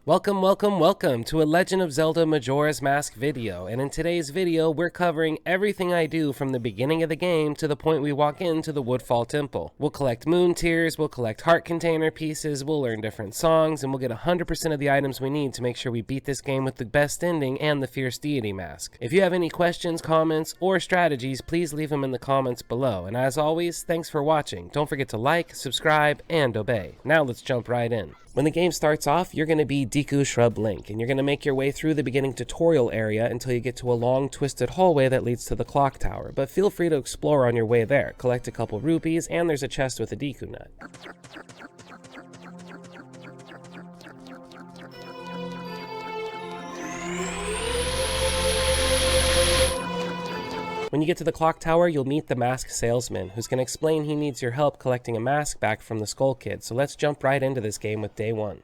Welcome to a Legend of Zelda Majora's Mask video, and in today's video we're covering everything I do from the beginning of the game to the point we walk into the Woodfall Temple. We'll collect moon tears, we'll collect heart container pieces, we'll learn different songs, and we'll get 100% of the items we need to make sure we beat this game with the best ending and the Fierce Deity Mask. If you have any questions, comments, or strategies, please leave them in the comments below, and as always, thanks for watching. Don't forget to like, subscribe, and obey. Now let's jump right in. When the game starts off, you're going to be Deku Shrub Link, and you're going to make your way through the beginning tutorial area until you get to a long twisted hallway that leads to the clock tower, but feel free to explore on your way there. Collect a couple rupees, and there's a chest with a Deku nut. When you get to the clock tower, you'll meet the mask salesman, who's going to explain he needs your help collecting a mask back from the Skull Kid, so let's jump right into this game with day 1.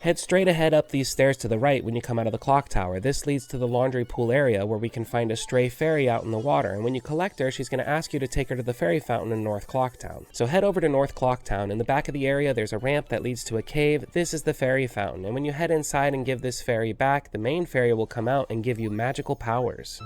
Head straight ahead up these stairs to the right when you come out of the clock tower. This leads to the laundry pool area where we can find a stray fairy out in the water, and when you collect her, she's going to ask you to take her to the fairy fountain in North Clocktown. So head over to North Clocktown. In the back of the area, there's a ramp that leads to a cave. This is the fairy fountain, and when you head inside and give this fairy back, the main fairy will come out and give you magical powers.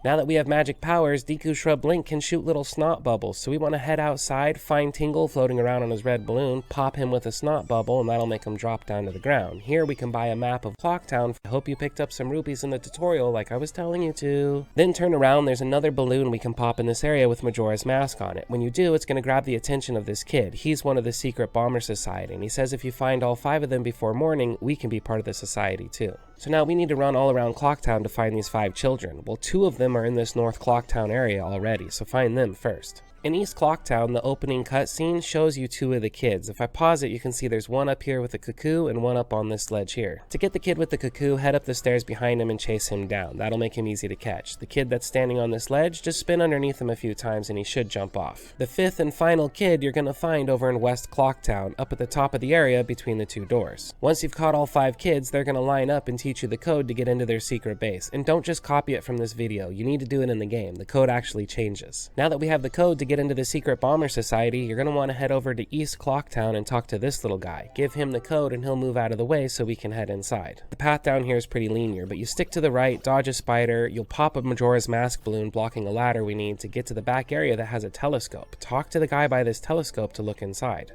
Now that we have magic powers, Deku Shrub Link can shoot little snot bubbles, so we want to head outside, find Tingle floating around on his red balloon, pop him with a snot bubble, and that'll make him drop down to the ground. Here we can buy a map of Clocktown. I hope you picked up some rupees in the tutorial like I was telling you to. Then turn around, there's another balloon we can pop in this area with Majora's Mask on it. When you do, it's going to grab the attention of this kid. He's one of the secret bomber society, and he says if you find all 5 of them before morning, we can be part of the society too. So now we need to run all around Clocktown to find these 5 children. Well, 2 of them are in this North Clocktown area already, so find them first. In East Clocktown, the opening cutscene shows you 2 of the kids. If I pause it, you can see there's one up here with a cuckoo and one up on this ledge here. To get the kid with the cuckoo, head up the stairs behind him and chase him down. That'll make him easy to catch. The kid that's standing on this ledge, just spin underneath him a few times and he should jump off. The 5th and final kid you're going to find over in West Clocktown, up at the top of the area between the 2 doors. Once you've caught all 5 kids, they're going to line up and teach you the code to get into their secret base. And don't just copy it from this video, you need to do it in the game. The code actually changes. Now that we have the code to get into the secret bomber society, you're going to want to head over to East Clocktown and talk to this little guy. Give him the code and he'll move out of the way so we can head inside. The path down here is pretty linear, but you stick to the right, dodge a spider, you'll pop a Majora's Mask balloon blocking a ladder we need to get to the back area that has a telescope. Talk to the guy by this telescope to look inside.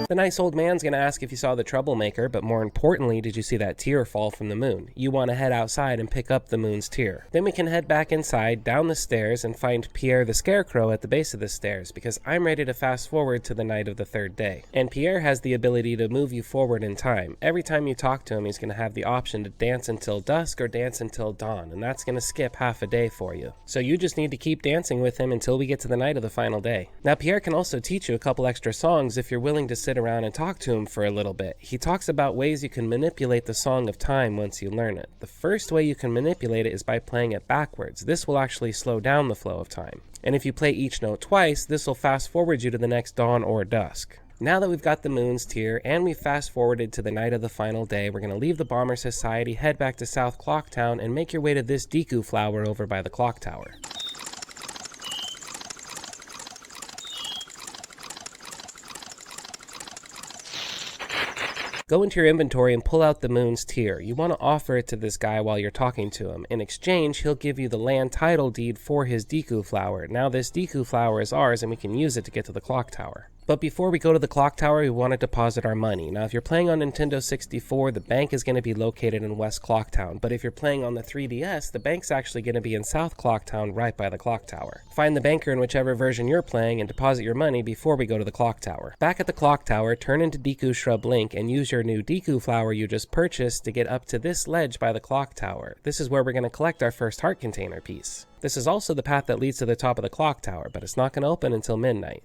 The nice old man's gonna ask if you saw the troublemaker, but more importantly, did you see that tear fall from the moon? You want to head outside and pick up the moon's tear. Then we can head back inside, down the stairs, and find Pierre the Scarecrow at the base of the stairs, because I'm ready to fast forward to the night of the 3rd day. And Pierre has the ability to move you forward in time. Every time you talk to him, he's gonna have the option to dance until dusk or dance until dawn, and that's gonna skip half a day for you. So you just need to keep dancing with him until we get to the night of the final day. Now Pierre can also teach you a couple extra songs if you're willing to sit around and talk to him for a little bit. He talks about ways you can manipulate the Song of Time once you learn it. The first way you can manipulate it is by playing it backwards. This will actually slow down the flow of time. And if you play each note twice, this will fast forward you to the next dawn or dusk. Now that we've got the moon's tear and we've fast forwarded to the night of the final day, we're going to leave the Bomber Society, head back to South Clocktown, and make your way to this Deku flower over by the clock tower. Go into your inventory and pull out the moon's tear. You want to offer it to this guy while you're talking to him. In exchange, he'll give you the land title deed for his Deku flower. Now this Deku flower is ours and we can use it to get to the clock tower. But before we go to the clock tower, we want to deposit our money. Now, if you're playing on Nintendo 64, the bank is going to be located in West Clocktown. But if you're playing on the 3DS, the bank's actually going to be in South Clocktown, right by the clock tower. Find the banker in whichever version you're playing and deposit your money before we go to the clock tower. Back at the clock tower, turn into Deku Shrub Link and use your new Deku flower you just purchased to get up to this ledge by the clock tower. This is where we're going to collect our first heart container piece. This is also the path that leads to the top of the clock tower, but it's not going to open until midnight.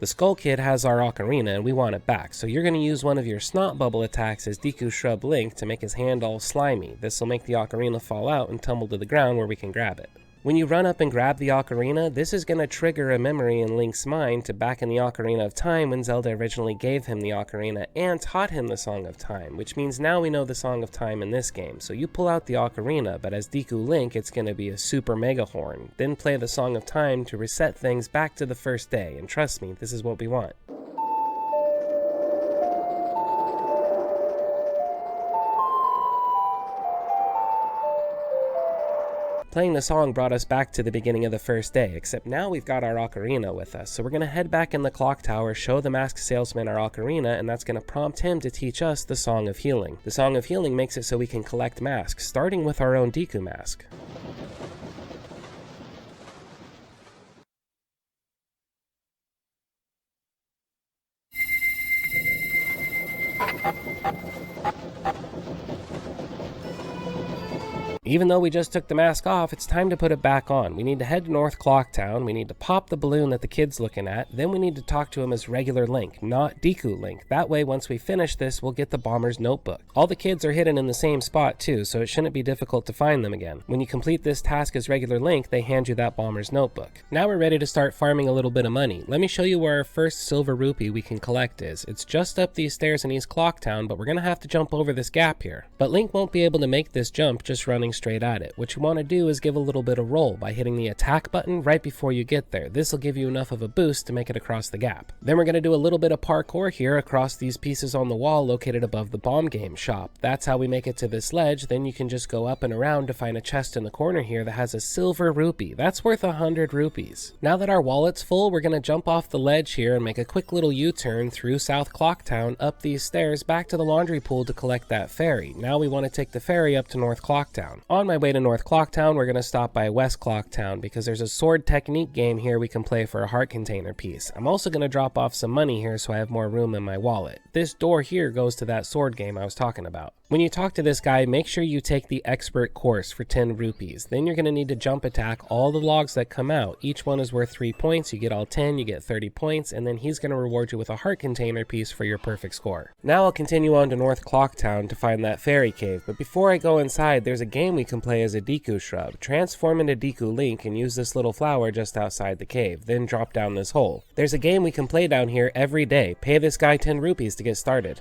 The Skull Kid has our ocarina and we want it back, so you're going to use one of your snot bubble attacks as Deku Shrub Link to make his hand all slimy. This will make the ocarina fall out and tumble to the ground where we can grab it. When you run up and grab the ocarina, this is going to trigger a memory in Link's mind to back in the Ocarina of Time when Zelda originally gave him the ocarina and taught him the Song of Time, which means now we know the Song of Time in this game. So you pull out the ocarina, but as Deku Link, it's going to be a super mega horn. Then play the Song of Time to reset things back to the first day, and trust me, this is what we want. Playing the song brought us back to the beginning of the first day, except now we've got our ocarina with us, so we're going to head back in the clock tower, show the masked salesman our ocarina, and that's going to prompt him to teach us the Song of Healing. The Song of Healing makes it so we can collect masks, starting with our own Deku mask. Even though we just took the mask off, it's time to put it back on. We need to head to North Clock Town, we need to pop the balloon that the kid's looking at, then we need to talk to him as regular Link, not Deku Link. That way, once we finish this, we'll get the bomber's notebook. All the kids are hidden in the same spot too, so it shouldn't be difficult to find them again. When you complete this task as regular Link, they hand you that bomber's notebook. Now we're ready to start farming a little bit of money. Let me show you where our first silver rupee we can collect is. It's just up these stairs in East Clock Town, but we're gonna have to jump over this gap here. But Link won't be able to make this jump just running straight at it. What you want to do is give a little bit of roll by hitting the attack button right before you get there. This will give you enough of a boost to make it across the gap. Then we're going to do a little bit of parkour here across these pieces on the wall located above the bomb game shop. That's how we make it to this ledge. Then you can just go up and around to find a chest in the corner here that has a silver rupee. That's worth 100 rupees. Now that our wallet's full, we're going to jump off the ledge here and make a quick little U-turn through South Clock Town, up these stairs, back to the laundry pool to collect that ferry. Now we want to take the ferry up to North Clock Town. On my way to North Clock Town, we're going to stop by West Clock Town because there's a sword technique game here we can play for a heart container piece. I'm also going to drop off some money here so I have more room in my wallet. This door here goes to that sword game I was talking about. When you talk to this guy, make sure you take the expert course for 10 rupees. Then you're going to need to jump attack all the logs that come out. Each one is worth 3 points. You get all 10, you get 30 points, and then he's going to reward you with a heart container piece for your perfect score. Now I'll continue on to North Clock Town to find that fairy cave, but before I go inside, there's a game we can play as a Deku Shrub. Transform into Deku Link and use this little flower just outside the cave, then drop down this hole. There's a game we can play down here every day. Pay this guy 10 rupees to get started.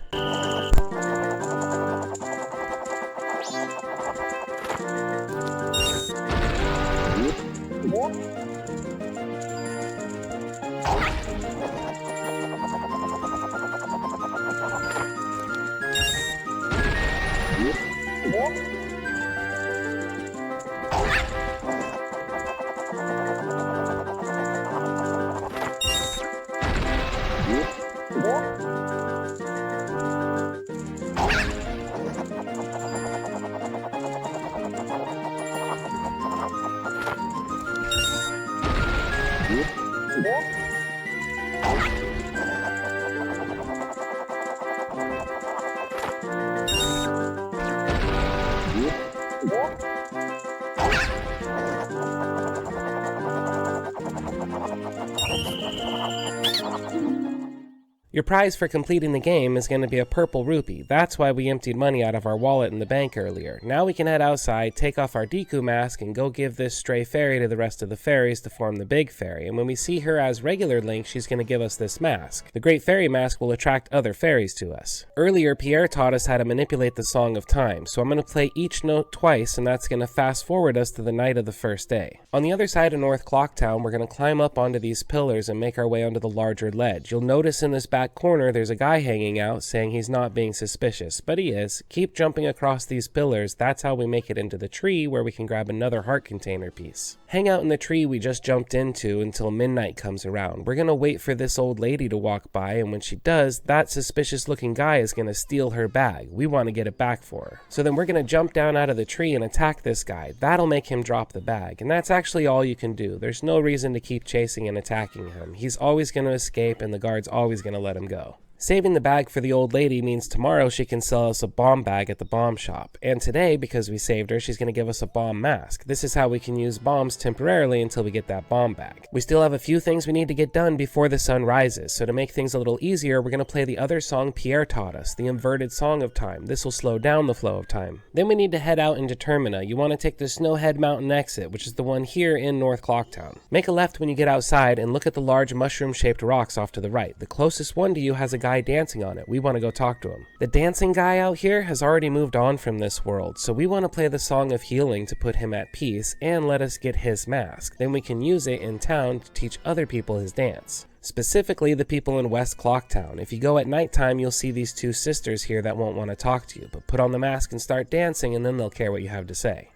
Your prize for completing the game is going to be a purple rupee. That's why we emptied money out of our wallet in the bank earlier. Now we can head outside, take off our Deku mask, and go give this stray fairy to the rest of the fairies to form the big fairy. And when we see her as regular Link, she's going to give us this mask. The Great Fairy Mask will attract other fairies to us. Earlier, Pierre taught us how to manipulate the Song of Time, so I'm going to play each note twice, and that's going to fast forward us to the night of the first day. On the other side of North Clock Town, we're going to climb up onto these pillars and make our way onto the larger ledge. You'll notice in this back corner there's a guy hanging out saying he's not being suspicious, but he is. Keep jumping across these pillars. That's how we make it into the tree where we can grab another heart container piece. Hang out in the tree we just jumped into until midnight comes around. We're gonna wait for this old lady to walk by, and when she does, that suspicious looking guy is gonna steal her bag. We want to get it back for her. So then we're gonna jump down out of the tree and attack this guy. That'll make him drop the bag, and that's actually all you can do. There's no reason to keep chasing and attacking him. He's always gonna escape and the guard's always gonna let him go. Saving the bag for the old lady means tomorrow she can sell us a bomb bag at the bomb shop. And today, because we saved her, she's going to give us a bomb mask. This is how we can use bombs temporarily until we get that bomb bag. We still have a few things we need to get done before the sun rises, so to make things a little easier, we're going to play the other song Pierre taught us, the inverted song of time. This will slow down the flow of time. Then we need to head out into Termina. You want to take the Snowhead Mountain exit, which is the one here in North Clocktown. Make a left when you get outside and look at the large mushroom-shaped rocks off to the right. The closest one to you has a guy dancing on it. We want to go talk to him. The dancing guy out here has already moved on from this world, so we want to play the Song of Healing to put him at peace and let us get his mask. Then we can use it in town to teach other people his dance. Specifically the people in West Clocktown. If you go at nighttime, you'll see these two sisters here that won't want to talk to you, but put on the mask and start dancing and then they'll care what you have to say.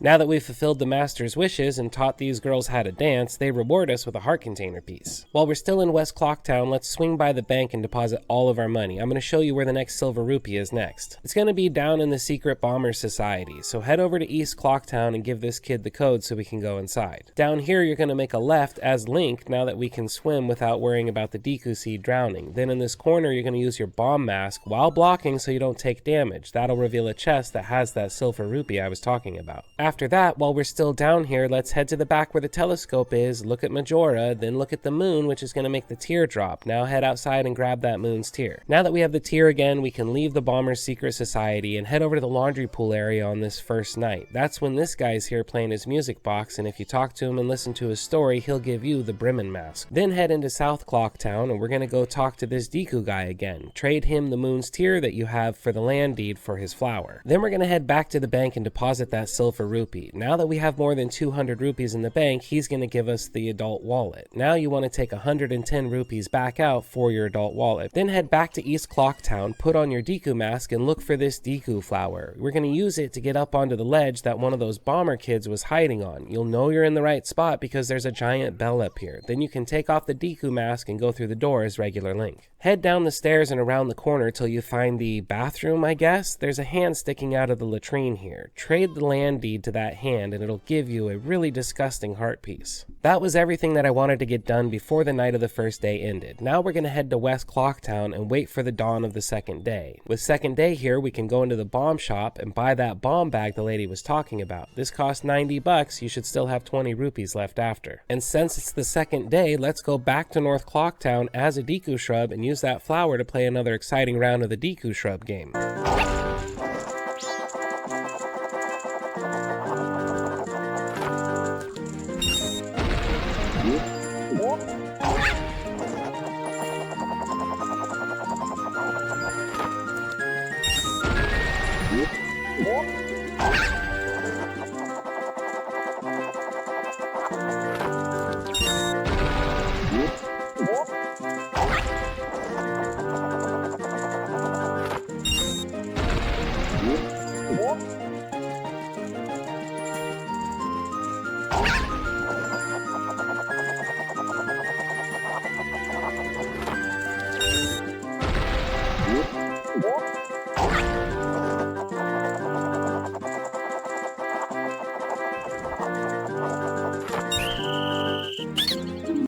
Now that we've fulfilled the master's wishes and taught these girls how to dance, they reward us with a heart container piece. While we're still in West Clocktown, let's swing by the bank and deposit all of our money. I'm going to show you where the next silver rupee is next. It's going to be down in the Secret Bomber Society, so head over to East Clocktown and give this kid the code so we can go inside. Down here you're going to make a left as Link now that we can swim without worrying about the Deku Seed drowning. Then in this corner you're going to use your bomb mask while blocking so you don't take damage. That'll reveal a chest that has that silver rupee I was talking about. After that, while we're still down here, let's head to the back where the telescope is, look at Majora, then look at the moon, which is going to make the tear drop. Now head outside and grab that moon's tear. Now that we have the tear again, we can leave the Bomber's Secret Society and head over to the laundry pool area on this first night. That's when this guy's here playing his music box, and if you talk to him and listen to his story, he'll give you the Bremen Mask. Then head into South Clocktown, and we're going to go talk to this Deku guy again. Trade him the moon's tear that you have for the land deed for his flower. Then we're going to head back to the bank and deposit that silver rupee. Now that we have more than 200 rupees in the bank, he's going to give us the adult wallet. Now you want to take 110 rupees back out for your adult wallet. Then head back to East Clocktown, put on your Deku mask, and look for this Deku flower. We're going to use it to get up onto the ledge that one of those bomber kids was hiding on. You'll know you're in the right spot because there's a giant bell up here. Then you can take off the Deku mask and go through the door as regular Link. Head down the stairs and around the corner till you find the bathroom, I guess. There's a hand sticking out of the latrine here. Trade the land deed to that hand and it'll give you a really disgusting heart piece. That was everything that I wanted to get done before the night of the first day ended. Now we're going to head to West Clocktown and wait for the dawn of the second day. With second day here, we can go into the bomb shop and buy that bomb bag the lady was talking about. This cost 90 bucks, you should still have 20 rupees left after. And since it's the second day, let's go back to North Clocktown as a Deku Shrub and use that flower to play another exciting round of the Deku Shrub game.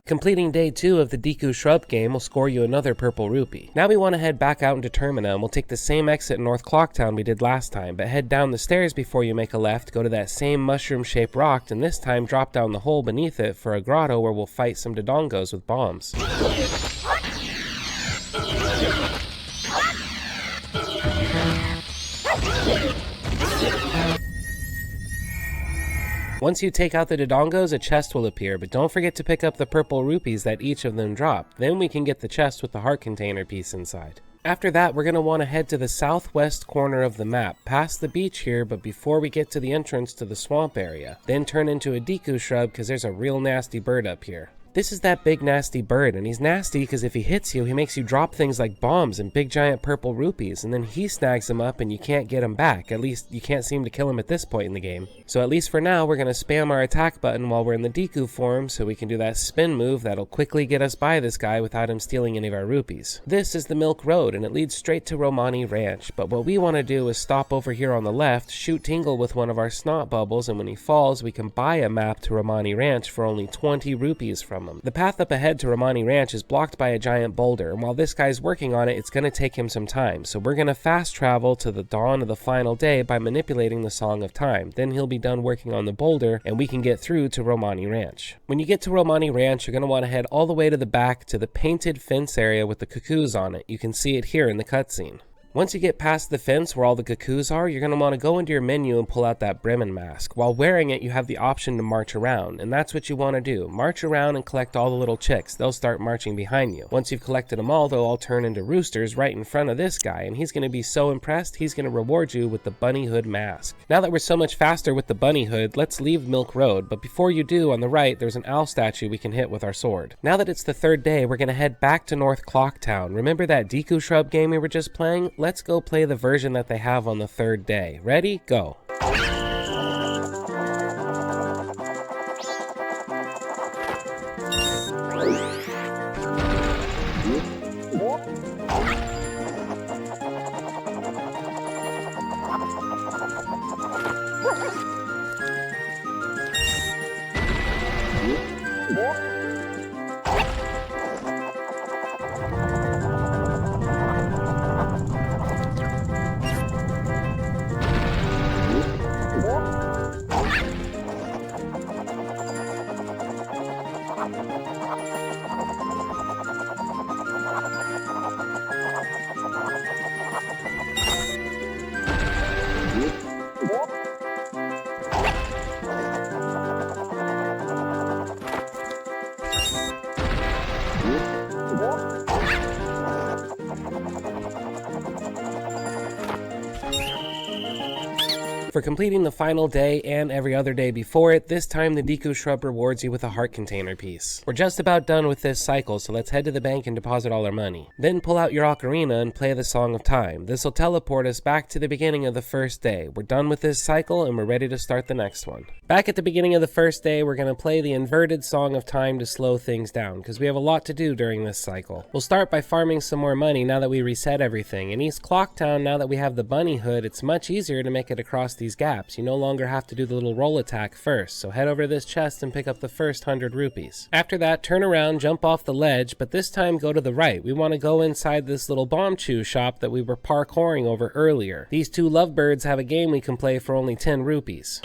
Completing day 2 of the Deku Shrub game will score you another purple rupee. Now we want to head back out into Termina and we'll take the same exit in North Clocktown we did last time, but head down the stairs before you make a left, go to that same mushroom-shaped rock, and this time drop down the hole beneath it for a grotto where we'll fight some Dodongos with bombs. Once you take out the Dodongos, a chest will appear, but don't forget to pick up the purple rupees that each of them drop. Then we can get the chest with the heart container piece inside. After that, we're going to want to head to the southwest corner of the map, past the beach here, but before we get to the entrance to the swamp area. Then turn into a Deku Shrub because there's a real nasty bird up here. This is that big nasty bird, and he's nasty because if he hits you, he makes you drop things like bombs and big giant purple rupees, and then he snags them up and you can't get him back. At least you can't seem to kill him at this point in the game. So at least for now, we're going to spam our attack button while we're in the Deku form so we can do that spin move that'll quickly get us by this guy without him stealing any of our rupees. This is the Milk Road, and it leads straight to Romani Ranch, but what we want to do is stop over here on the left, shoot Tingle with one of our snot bubbles, and when he falls, we can buy a map to Romani Ranch for only 20 rupees from him. The path up ahead to Romani Ranch is blocked by a giant boulder, and while this guy's working on it, it's going to take him some time, so we're going to fast travel to the dawn of the final day by manipulating the Song of Time. Then he'll be done working on the boulder, and we can get through to Romani Ranch. When you get to Romani Ranch, you're going to want to head all the way to the back to the painted fence area with the cuckoos on it. You can see it here in the cutscene. Once you get past the fence where all the cuckoos are, you're going to want to go into your menu and pull out that Bremen Mask. While wearing it, you have the option to march around, and that's what you want to do. March around and collect all the little chicks. They'll start marching behind you. Once you've collected them all, they'll all turn into roosters right in front of this guy, and he's going to be so impressed, he's going to reward you with the Bunny Hood Mask. Now that we're so much faster with the Bunny Hood, let's leave Milk Road, but before you do, on the right, there's an owl statue we can hit with our sword. Now that it's the third day, we're going to head back to North Clock Town. Remember that Deku Shrub game we were just playing? Let's go play the version that they have on the third day. Ready? Go. For completing the final day and every other day before it, this time the Deku Shrub rewards you with a heart container piece. We're just about done with this cycle, so let's head to the bank and deposit all our money. Then pull out your ocarina and play the Song of Time. This will teleport us back to the beginning of the first day. We're done with this cycle and we're ready to start the next one. Back at the beginning of the first day, we're going to play the inverted Song of Time to slow things down, because we have a lot to do during this cycle. We'll start by farming some more money now that we reset everything. In East Clocktown, now that we have the bunny hood, it's much easier to make it across these gaps. You no longer have to do the little roll attack first, so head over to this chest and pick up the first 100 rupees. After that, turn around, jump off the ledge, but this time go to the right. We want to go inside this little bomb chew shop that we were parkouring over earlier. These two lovebirds have a game we can play for only 10 rupees.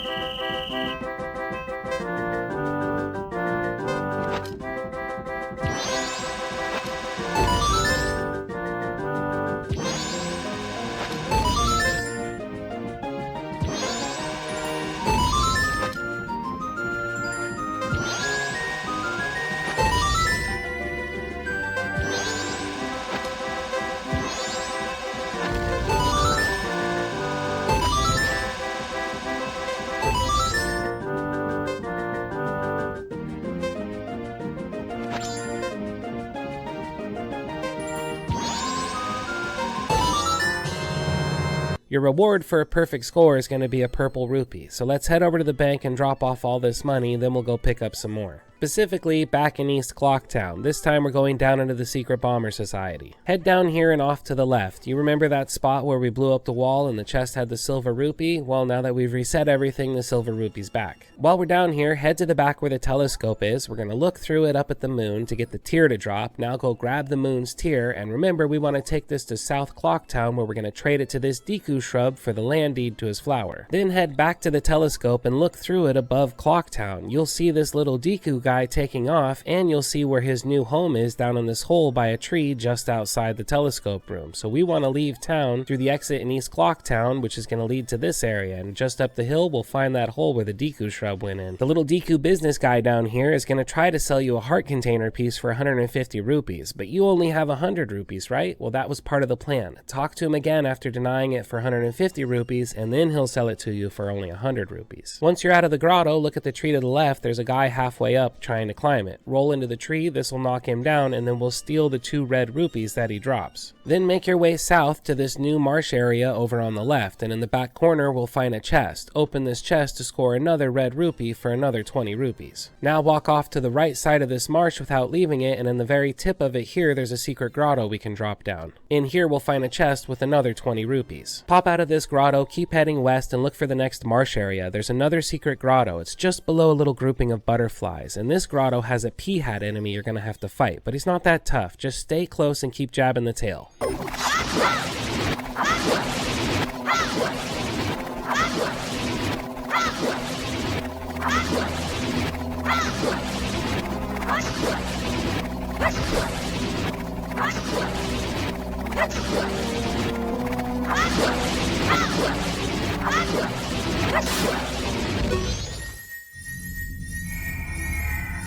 Your reward for a perfect score is going to be a purple rupee, so let's head over to the bank and drop off all this money, then we'll go pick up some more. Specifically, back in East Clocktown. This time we're going down into the Secret Bomber Society. Head down here and off to the left. You remember that spot where we blew up the wall and the chest had the silver rupee? Well, now that we've reset everything, the silver rupee's back. While we're down here, head to the back where the telescope is. We're going to look through it up at the moon to get the tear to drop. Now go grab the moon's tear, and remember, we want to take this to South Clocktown where we're going to trade it to this Deku Shrub for the land deed to his flower. Then head back to the telescope and look through it above Clocktown. You'll see this little Deku guy taking off, and you'll see where his new home is down in this hole by a tree just outside the telescope room. So we want to leave town through the exit in East Clocktown, which is going to lead to this area, and just up the hill we'll find that hole where the Deku Shrub went in. The little Deku business guy down here is going to try to sell you a heart container piece for 150 rupees, but you only have 100 rupees, right? Well, that was part of the plan. Talk to him again after denying it for 150 rupees, and then he'll sell it to you for only 100 rupees. Once you're out of the grotto, look at the tree to the left. There's a guy halfway up stuck trying to climb it. Roll into the tree, this will knock him down, and then we'll steal the 2 red rupees that he drops. Then make your way south to this new marsh area over on the left, and in the back corner we'll find a chest. Open this chest to score another red rupee for another 20 rupees. Now walk off to the right side of this marsh without leaving it, and in the very tip of it here there's a secret grotto we can drop down. In here we'll find a chest with another 20 rupees. Pop out of this grotto, keep heading west, and look for the next marsh area. There's another secret grotto. It's just below a little grouping of butterflies, and this grotto has a pea-hat enemy you're gonna have to fight, but he's not that tough. Just stay close and keep jabbing the tail.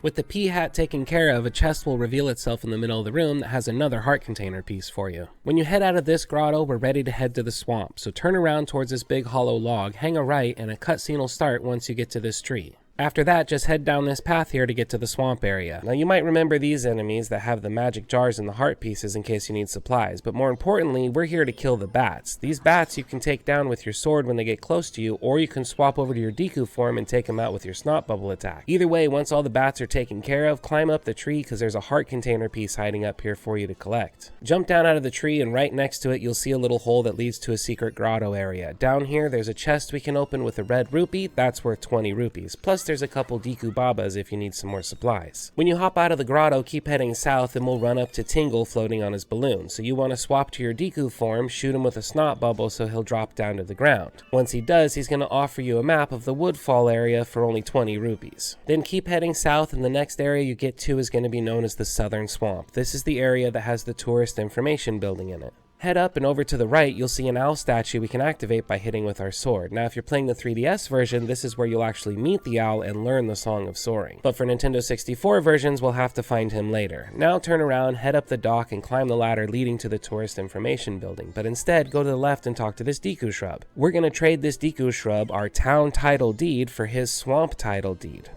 With the pea-hat taken care of, a chest will reveal itself in the middle of the room that has another heart container piece for you. When you head out of this grotto, we're ready to head to the swamp, so turn around towards this big hollow log, hang a right, and a cutscene will start once you get to this tree. After that, just head down this path here to get to the swamp area. Now you might remember these enemies that have the magic jars and the heart pieces in case you need supplies, but more importantly, we're here to kill the bats. These bats you can take down with your sword when they get close to you, or you can swap over to your Deku form and take them out with your snot bubble attack. Either way, once all the bats are taken care of, climb up the tree because there's a heart container piece hiding up here for you to collect. Jump down out of the tree, and right next to it you'll see a little hole that leads to a secret grotto area. Down here there's a chest we can open with a red rupee, that's worth 20 rupees. Plus there's a couple Deku Babas if you need some more supplies. When you hop out of the grotto, keep heading south and we'll run up to Tingle floating on his balloon. So you want to swap to your Deku form, shoot him with a snot bubble so he'll drop down to the ground. Once he does, he's going to offer you a map of the Woodfall area for only 20 rupees. Then keep heading south, and the next area you get to is going to be known as the Southern Swamp. This is the area that has the tourist information building in it. Head up and over to the right, you'll see an owl statue we can activate by hitting with our sword. Now if you're playing the 3DS version, this is where you'll actually meet the owl and learn the Song of Soaring. But for Nintendo 64 versions, we'll have to find him later. Now turn around, head up the dock, and climb the ladder leading to the tourist information building. But instead, go to the left and talk to this Deku Shrub. We're going to trade this Deku Shrub our town title deed for his swamp title deed.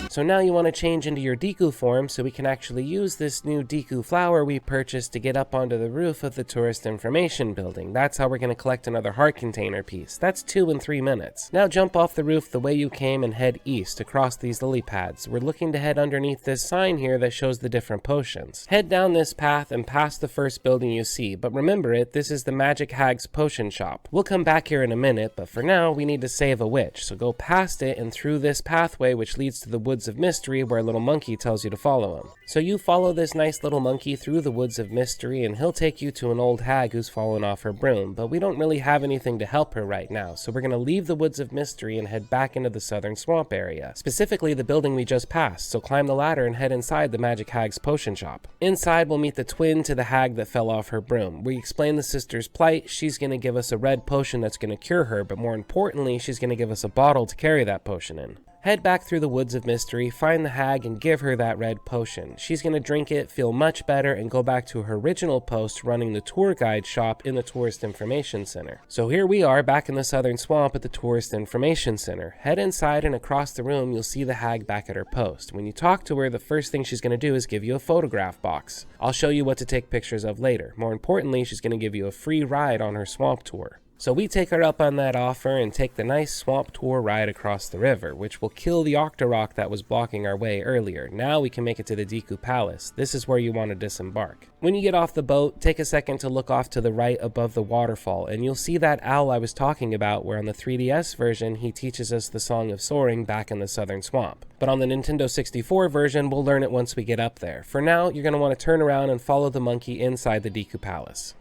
So now you want to change into your Deku form so we can actually use this new Deku flower we purchased to get up onto the roof of the tourist information building. That's how we're going to collect another heart container piece. That's 2 in 3 minutes. Now jump off the roof the way you came and head east across these lily pads. We're looking to head underneath this sign here that shows the different potions. Head down this path and past the first building you see, but remember this is the Magic Hag's potion shop. We'll come back here in a minute, but for now we need to save a witch, so go past it and through this pathway which leads to the Woods of Mystery where a little monkey tells you to follow him. So you follow this nice little monkey through the Woods of Mystery and he'll take you to an old hag who's fallen off her broom, but we don't really have anything to help her right now, so we're going to leave the Woods of Mystery and head back into the Southern Swamp area, specifically the building we just passed, so climb the ladder and head inside the Magic Hag's potion shop. Inside we'll meet the twin to the hag that fell off her broom. We explain the sister's plight, she's going to give us a red potion that's going to cure her, but more importantly she's going to give us a bottle to carry that potion in. Head back through the Woods of Mystery, find the hag, and give her that red potion. She's going to drink it, feel much better, and go back to her original post running the tour guide shop in the Tourist Information Center. So here we are back in the Southern Swamp at the Tourist Information Center. Head inside and across the room you'll see the hag back at her post. When you talk to her, the first thing she's going to do is give you a photograph box. I'll show you what to take pictures of later. More importantly, she's going to give you a free ride on her swamp tour. So we take her up on that offer and take the nice swamp tour ride across the river, which will kill the Octorok that was blocking our way earlier. Now we can make it to the Deku Palace. This is where you want to disembark. When you get off the boat, take a second to look off to the right above the waterfall, and you'll see that owl I was talking about where on the 3DS version he teaches us the Song of Soaring back in the Southern Swamp. But on the Nintendo 64 version, we'll learn it once we get up there. For now, you're going to want to turn around and follow the monkey inside the Deku Palace.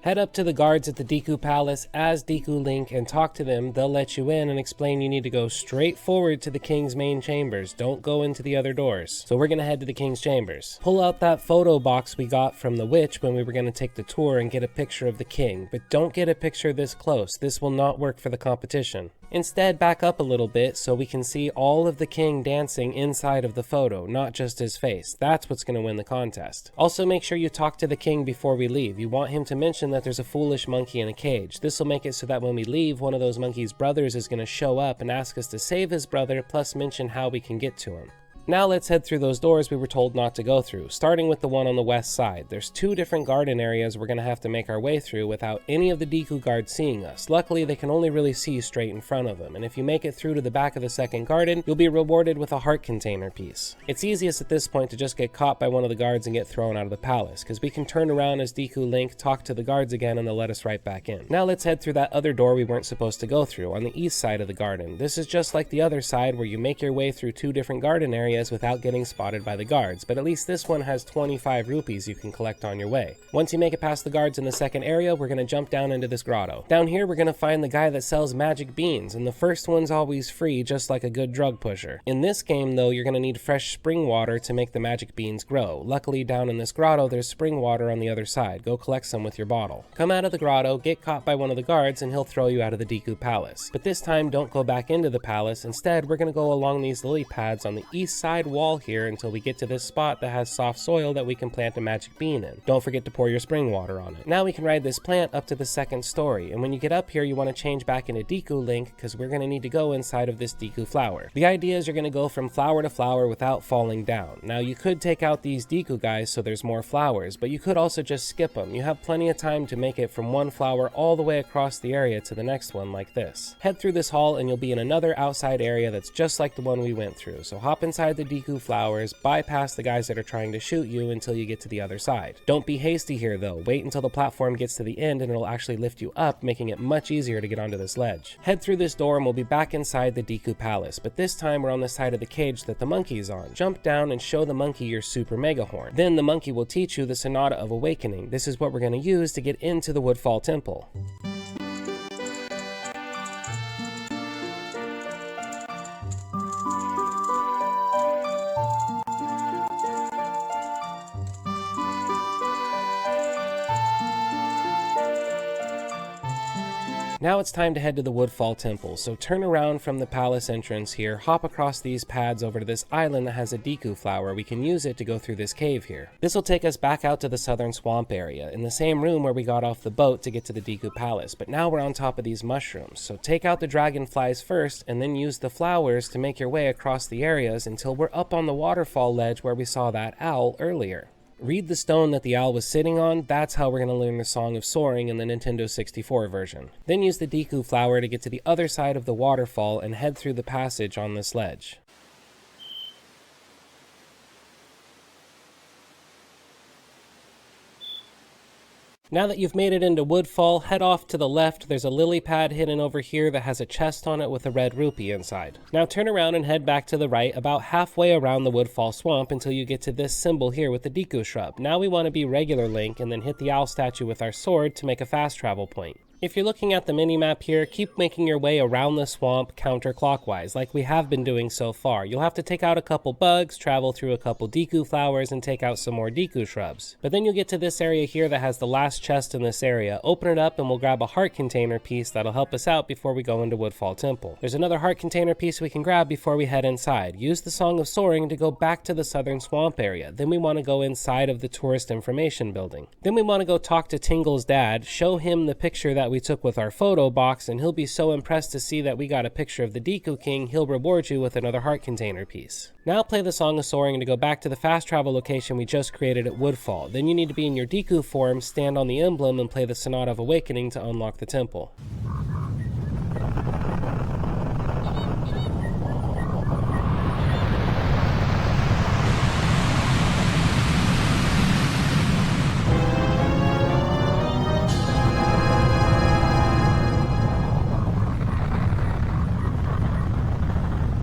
Head up to the guards at the Deku Palace as Deku Link and talk to them. They'll let you in and explain you need to go straight forward to the king's main chambers. Don't go into the other doors. So we're gonna head to the king's chambers. Pull out that photo box we got from the witch when we were gonna take the tour and get a picture of the king. But don't get a picture this close. This will not work for the competition. Instead, back up a little bit so we can see all of the king dancing inside of the photo, not just his face. That's what's going to win the contest. Also, make sure you talk to the king before we leave. You want him to mention that there's a foolish monkey in a cage. This will make it so that when we leave, one of those monkey's brothers is going to show up and ask us to save his brother, plus mention how we can get to him. Now let's head through those doors we were told not to go through, starting with the one on the west side. There's 2 different garden areas we're going to have to make our way through without any of the Deku guards seeing us. Luckily, they can only really see straight in front of them, and if you make it through to the back of the second garden, you'll be rewarded with a heart container piece. It's easiest at this point to just get caught by one of the guards and get thrown out of the palace, because we can turn around as Deku Link, talk to the guards again, and they'll let us right back in. Now let's head through that other door we weren't supposed to go through, on the east side of the garden. This is just like the other side where you make your way through 2 different garden areas without getting spotted by the guards, but at least this one has 25 rupees you can collect on your way. Once you make it past the guards in the second area, we're going to jump down into this grotto. Down here, we're going to find the guy that sells magic beans, and the first one's always free, just like a good drug pusher. In this game, though, you're going to need fresh spring water to make the magic beans grow. Luckily, down in this grotto, there's spring water on the other side. Go collect some with your bottle. Come out of the grotto, get caught by one of the guards, and he'll throw you out of the Deku Palace. But this time, don't go back into the palace. Instead, we're going to go along these lily pads on the east side wall here until we get to this spot that has soft soil that we can plant a magic bean in. Don't forget to pour your spring water on it. Now we can ride this plant up to the second story, and when you get up here, you want to change back into Deku Link because we're going to need to go inside of this Deku flower. The idea is you're going to go from flower to flower without falling down. Now you could take out these Deku guys so there's more flowers, but you could also just skip them. You have plenty of time to make it from one flower all the way across the area to the next one like this. Head through this hall and you'll be in another outside area that's just like the one we went through. So hop inside the Deku flowers, bypass the guys that are trying to shoot you until you get to the other side. Don't be hasty here though. Wait until the platform gets to the end and it'll actually lift you up, making it much easier to get onto this ledge. Head through this door and we'll be back inside the Deku Palace, but this time we're on the side of the cage that the monkey's on. Jump down and show the monkey your super mega horn. Then the monkey will teach you the Sonata of Awakening. This is what we're going to use to get into the Woodfall Temple. Now it's time to head to the Woodfall Temple, so turn around from the palace entrance here, hop across these pads over to this island that has a Deku flower. We can use it to go through this cave here. This will take us back out to the southern swamp area, in the same room where we got off the boat to get to the Deku Palace, but now we're on top of these mushrooms. So take out the dragonflies first, and then use the flowers to make your way across the areas until we're up on the waterfall ledge where we saw that owl earlier. Read the stone that the owl was sitting on. That's how we're going to learn the Song of Soaring in the Nintendo 64 version. Then use the Deku flower to get to the other side of the waterfall and head through the passage on this ledge. Now that you've made it into Woodfall, head off to the left. There's a lily pad hidden over here that has a chest on it with a red rupee inside. Now turn around and head back to the right about halfway around the Woodfall swamp until you get to this symbol here with the Deku shrub. Now we want to be regular Link and then hit the owl statue with our sword to make a fast travel point. If you're looking at the mini-map here, keep making your way around the swamp counterclockwise, like we have been doing so far. You'll have to take out a couple bugs, travel through a couple Deku flowers, and take out some more Deku shrubs. But then you'll get to this area here that has the last chest in this area. Open it up and we'll grab a heart container piece that'll help us out before we go into Woodfall Temple. There's another heart container piece we can grab before we head inside. Use the Song of Soaring to go back to the southern swamp area. Then we want to go inside of the tourist information building. Then we want to go talk to Tingle's dad, show him the picture that we took with our photo box, and he'll be so impressed to see that we got a picture of the Deku King, he'll reward you with another heart container piece. Now play the Song of Soaring to go back to the fast travel location we just created at Woodfall. Then you need to be in your Deku form, stand on the emblem, and play the Sonata of Awakening to unlock the temple.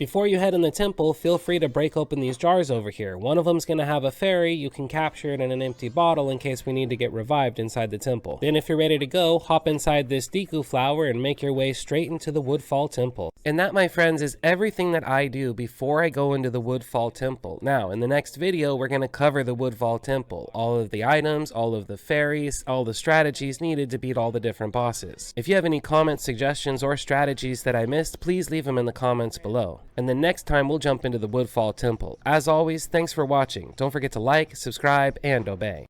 Before you head in the temple, feel free to break open these jars over here. One of them's gonna have a fairy. You can capture it in an empty bottle in case we need to get revived inside the temple. Then if you're ready to go, hop inside this Deku flower and make your way straight into the Woodfall Temple. And that, my friends, is everything that I do before I go into the Woodfall Temple. Now, in the next video, we're gonna cover the Woodfall Temple. All of the items, all of the fairies, all the strategies needed to beat all the different bosses. If you have any comments, suggestions, or strategies that I missed, please leave them in the comments below. And then next time we'll jump into the Woodfall Temple. As always, thanks for watching. Don't forget to like, subscribe, and obey.